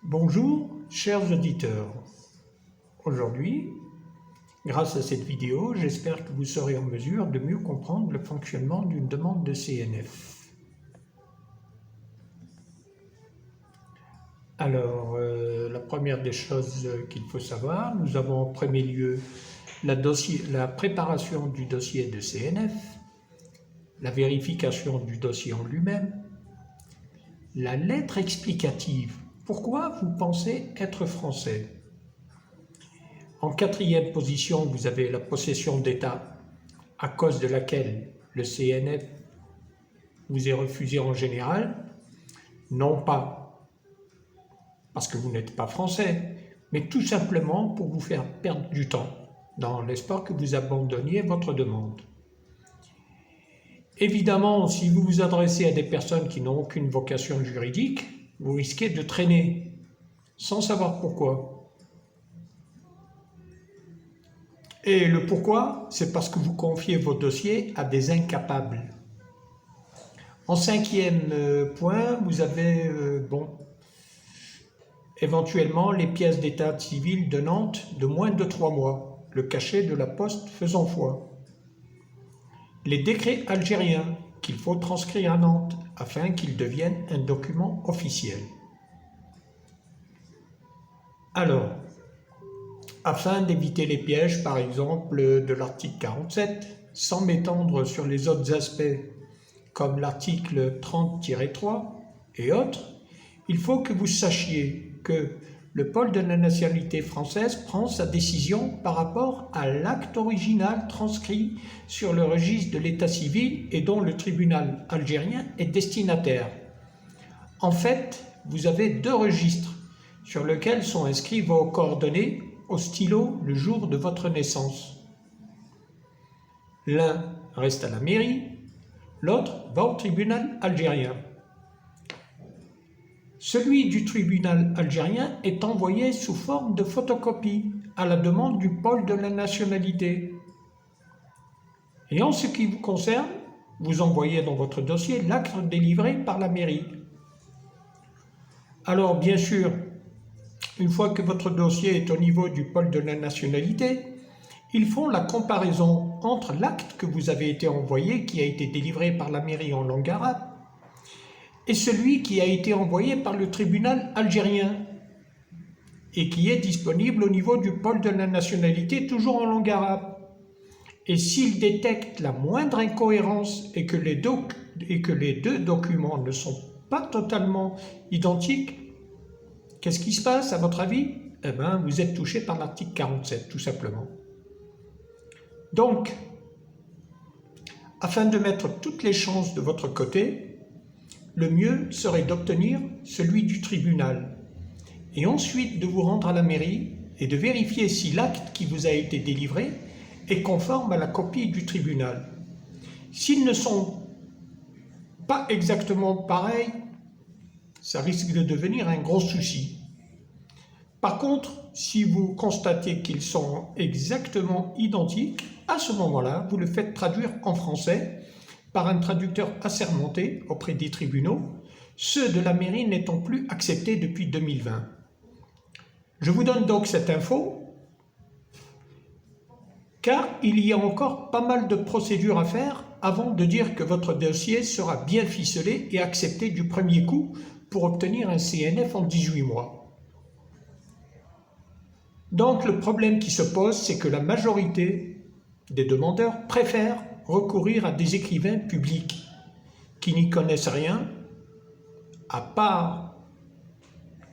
Bonjour, chers auditeurs. Aujourd'hui, grâce à cette vidéo, j'espère que vous serez en mesure de mieux comprendre le fonctionnement d'une demande de CNF. Alors, la première des choses qu'il faut savoir, nous avons en premier lieu la préparation du dossier de CNF, la vérification du dossier en lui-même, la lettre explicative. Pourquoi vous pensez être français? En quatrième position, vous avez la possession d'État, à cause de laquelle le CNF vous est refusé en général, non pas parce que vous n'êtes pas français, mais tout simplement pour vous faire perdre du temps, dans l'espoir que vous abandonniez votre demande. Évidemment, si vous vous adressez à des personnes qui n'ont aucune vocation juridique, vous risquez de traîner, sans savoir pourquoi. Et le pourquoi, c'est parce que vous confiez vos dossiers à des incapables. En cinquième point, vous avez, éventuellement les pièces d'état civil de Nantes de moins de 3 mois, le cachet de la poste faisant foi. Les décrets algériens qu'il faut transcrire à Nantes afin qu'ils deviennent un document officiel. Alors, afin d'éviter les pièges, par exemple, de l'article 47, sans m'étendre sur les autres aspects, comme l'article 30-3 et autres, il faut que vous sachiez que le pôle de la nationalité française prend sa décision par rapport à l'acte original transcrit sur le registre de l'état civil et dont le tribunal algérien est destinataire. En fait, vous avez 2 registres sur lesquels sont inscrits vos coordonnées au stylo le jour de votre naissance. L'un reste à la mairie, l'autre va au tribunal algérien. Celui du tribunal algérien est envoyé sous forme de photocopie à la demande du pôle de la nationalité. Et en ce qui vous concerne, vous envoyez dans votre dossier l'acte délivré par la mairie. Alors bien sûr, une fois que votre dossier est au niveau du pôle de la nationalité, ils font la comparaison entre l'acte que vous avez été envoyé, qui a été délivré par la mairie en langue arabe, et celui qui a été envoyé par le tribunal algérien et qui est disponible au niveau du pôle de la nationalité, toujours en langue arabe. Et s'il détecte la moindre incohérence et que les 2 documents ne sont pas totalement identiques, qu'est-ce qui se passe à votre avis? Eh bien, vous êtes touché par l'article 47, tout simplement. Donc, afin de mettre toutes les chances de votre côté, le mieux serait d'obtenir celui du tribunal et ensuite de vous rendre à la mairie et de vérifier si l'acte qui vous a été délivré est conforme à la copie du tribunal. S'ils ne sont pas exactement pareils, ça risque de devenir un gros souci. Par contre, si vous constatez qu'ils sont exactement identiques, à ce moment-là, vous le faites traduire en français par un traducteur assermenté auprès des tribunaux, ceux de la mairie n'étant plus acceptés depuis 2020. Je vous donne donc cette info, car il y a encore pas mal de procédures à faire avant de dire que votre dossier sera bien ficelé et accepté du premier coup pour obtenir un CNF en 18 mois. Donc le problème qui se pose, c'est que la majorité des demandeurs préfèrent recourir à des écrivains publics qui n'y connaissent rien, à part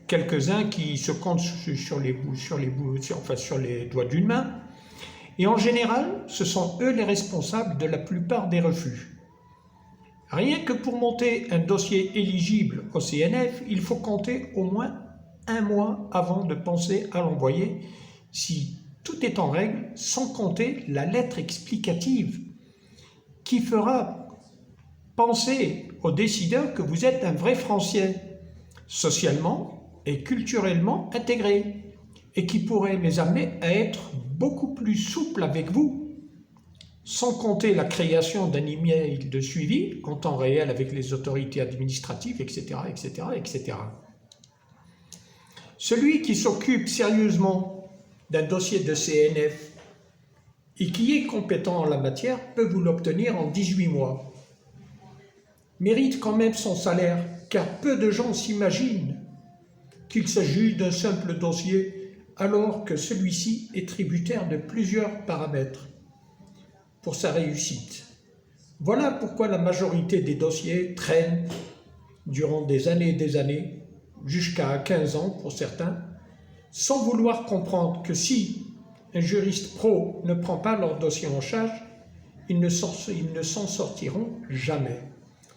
quelques-uns qui se comptent sur les doigts d'une main, et en général, ce sont eux les responsables de la plupart des refus. Rien que pour monter un dossier éligible au CNF, il faut compter au moins 1 mois avant de penser à l'envoyer, si tout est en règle, sans compter la lettre explicative qui fera penser aux décideurs que vous êtes un vrai Français, socialement et culturellement intégré, et qui pourrait les amener à être beaucoup plus souples avec vous, sans compter la création d'un email de suivi en temps réel avec les autorités administratives, etc., etc., etc. Celui qui s'occupe sérieusement d'un dossier de CNF et qui est compétent en la matière peut vous l'obtenir en 18 mois. Mérite quand même son salaire, car peu de gens s'imaginent qu'il s'agit d'un simple dossier, alors que celui-ci est tributaire de plusieurs paramètres pour sa réussite. Voilà pourquoi la majorité des dossiers traînent durant des années, jusqu'à 15 ans pour certains, sans vouloir comprendre que si un juriste pro ne prend pas leur dossier en charge, ils ne s'en sortiront jamais,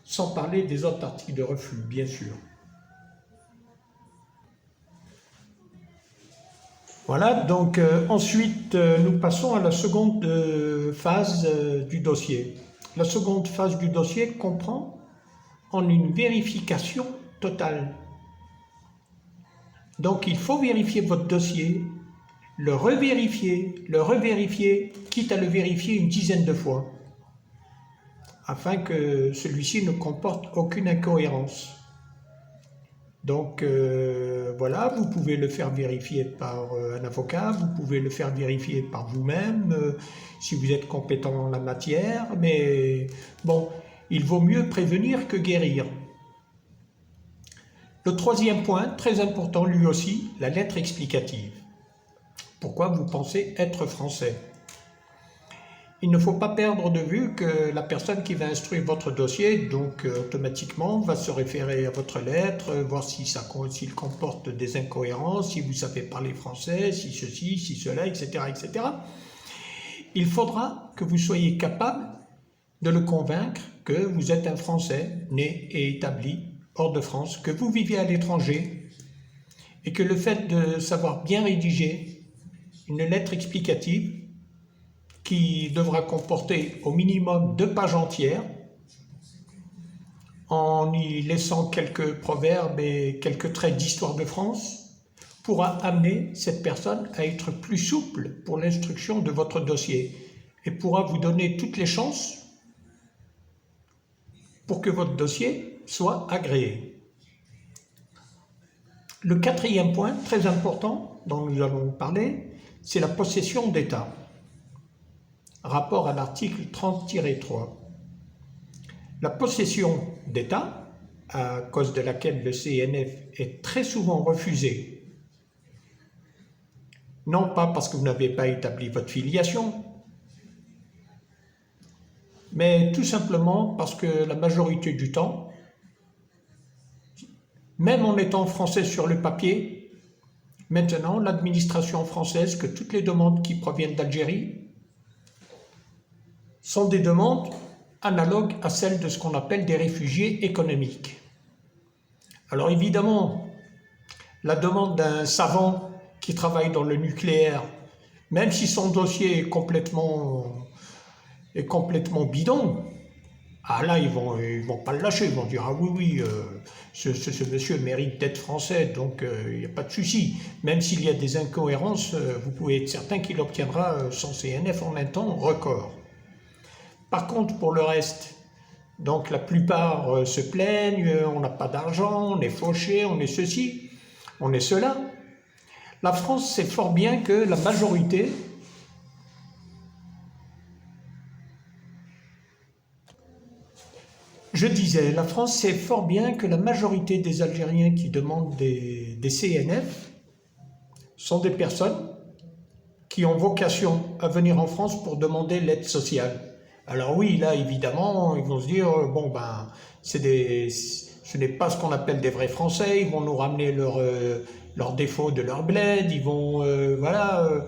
sans parler des autres articles de refus, bien sûr. Voilà, donc ensuite nous passons à la seconde phase du dossier. La seconde phase du dossier comprend en une vérification totale. Donc il faut vérifier votre dossier, le revérifier, quitte à le vérifier une dizaine de fois, afin que celui-ci ne comporte aucune incohérence. Donc voilà, vous pouvez le faire vérifier par un avocat, vous pouvez le faire vérifier par vous-même, si vous êtes compétent en la matière, mais bon, il vaut mieux prévenir que guérir. Le troisième point, très important lui aussi, la lettre explicative. Pourquoi vous pensez être français? Il ne faut pas perdre de vue que la personne qui va instruire votre dossier, donc automatiquement, va se référer à votre lettre, voir s'il comporte des incohérences, si vous savez parler français, si ceci, si cela, etc., etc. Il faudra que vous soyez capable de le convaincre que vous êtes un Français né et établi hors de France, que vous vivez à l'étranger et que le fait de savoir bien rédiger une lettre explicative qui devra comporter au minimum 2 pages entières, en y laissant quelques proverbes et quelques traits d'histoire de France, pourra amener cette personne à être plus souple pour l'instruction de votre dossier et pourra vous donner toutes les chances pour que votre dossier soit agréé. Le quatrième point, très important, dont nous allons parler, c'est la possession d'État. Rapport à l'article 30-3. La possession d'État, à cause de laquelle le CNF est très souvent refusé, non pas parce que vous n'avez pas établi votre filiation, mais tout simplement parce que la majorité du temps, même en étant français sur le papier, maintenant l'administration française, que toutes les demandes qui proviennent d'Algérie sont des demandes analogues à celles de ce qu'on appelle des réfugiés économiques. Alors évidemment, la demande d'un savant qui travaille dans le nucléaire, même si son dossier est complètement bidon, ah là, ils vont pas le lâcher, ils vont dire « Ah oui, ce monsieur mérite d'être français, donc il n'y a pas de souci. » Même s'il y a des incohérences, vous pouvez être certain qu'il obtiendra son CNF en un temps record. Par contre, pour le reste, donc la plupart se plaignent, on n'a pas d'argent, on est fauché, on est ceci, on est cela. La France sait fort bien que la majorité Je disais, la France sait fort bien que la majorité des Algériens qui demandent des CNF sont des personnes qui ont vocation à venir en France pour demander l'aide sociale. Alors oui, là, évidemment, ils vont se dire, bon, ben, ce n'est pas ce qu'on appelle des vrais Français, ils vont nous ramener leurs défauts de leur bled, ils vont, voilà...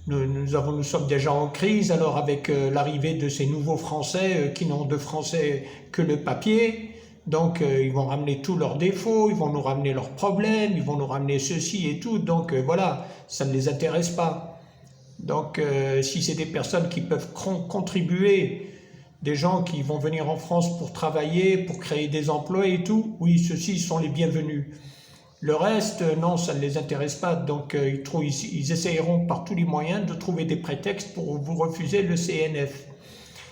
Nous sommes déjà en crise, alors avec l'arrivée de ces nouveaux Français qui n'ont de français que le papier, donc ils vont ramener tous leurs défauts, ils vont nous ramener leurs problèmes, ils vont nous ramener ceci et tout, donc voilà, ça ne les intéresse pas. Donc si c'est des personnes qui peuvent contribuer, des gens qui vont venir en France pour travailler, pour créer des emplois et tout, oui, ceux-ci sont les bienvenus. Le reste, non, ça ne les intéresse pas, donc ils essayeront par tous les moyens de trouver des prétextes pour vous refuser le CNF.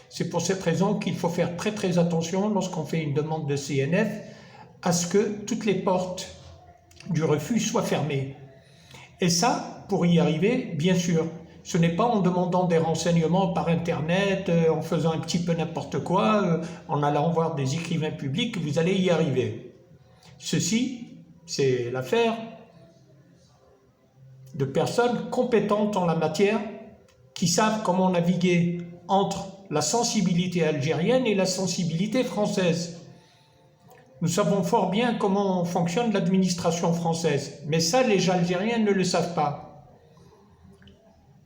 C'est pour cette raison qu'il faut faire très très attention lorsqu'on fait une demande de CNF à ce que toutes les portes du refus soit fermée. Et ça, pour y arriver, bien sûr, ce n'est pas en demandant des renseignements par Internet, en faisant un petit peu n'importe quoi, en allant voir des écrivains publics que vous allez y arriver. Ceci, c'est l'affaire de personnes compétentes en la matière qui savent comment naviguer entre la sensibilité algérienne et la sensibilité française. Nous savons fort bien comment fonctionne l'administration française, mais ça, les Algériens ne le savent pas.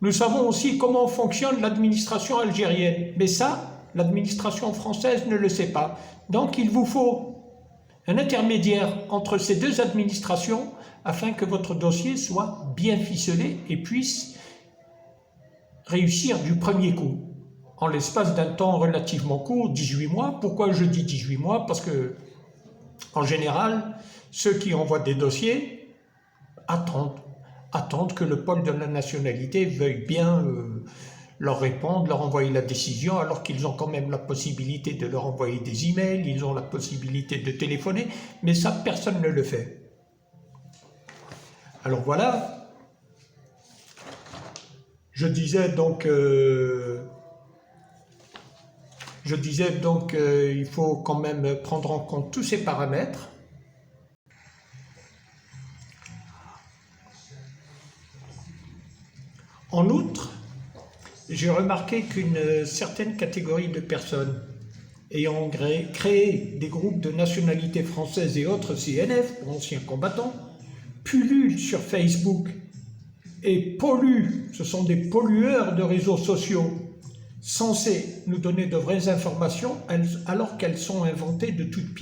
Nous savons aussi comment fonctionne l'administration algérienne, mais ça, l'administration française ne le sait pas. Donc il vous faut un intermédiaire entre ces deux administrations afin que votre dossier soit bien ficelé et puisse réussir du premier coup, en l'espace d'un temps relativement court, 18 mois. Pourquoi je dis 18 mois? Parce que, en général, ceux qui envoient des dossiers attendent que le pôle de la nationalité veuille bien leur répondre, leur envoyer la décision, alors qu'ils ont quand même la possibilité de leur envoyer des emails, ils ont la possibilité de téléphoner, mais ça, personne ne le fait. Alors voilà, je disais donc il faut quand même prendre en compte tous ces paramètres. En outre, j'ai remarqué qu'une certaine catégorie de personnes ayant créé des groupes de nationalité française et autres CNF, pour anciens combattants, pullulent sur Facebook et polluent, ce sont des pollueurs de réseaux sociaux, censés nous donner de vraies informations alors qu'elles sont inventées de toutes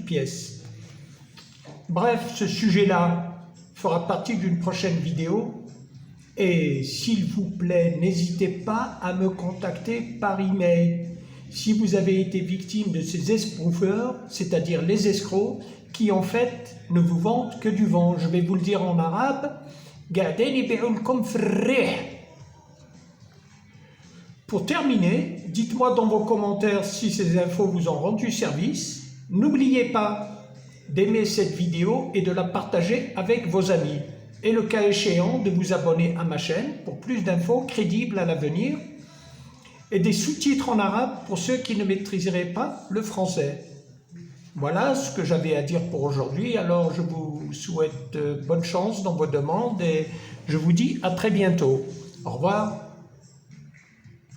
pièces. Bref, ce sujet-là fera partie d'une prochaine vidéo. Et s'il vous plaît, n'hésitez pas à me contacter par email si vous avez été victime de ces esbroufeurs, c'est-à-dire les escrocs, qui en fait ne vous vendent que du vent. Je vais vous le dire en arabe. Pour terminer, dites-moi dans vos commentaires si ces infos vous ont rendu service. N'oubliez pas d'aimer cette vidéo et de la partager avec vos amis. Et le cas échéant, de vous abonner à ma chaîne pour plus d'infos crédibles à l'avenir et des sous-titres en arabe pour ceux qui ne maîtriseraient pas le français. Voilà ce que j'avais à dire pour aujourd'hui. Alors je vous souhaite bonne chance dans vos demandes et je vous dis à très bientôt. Au revoir.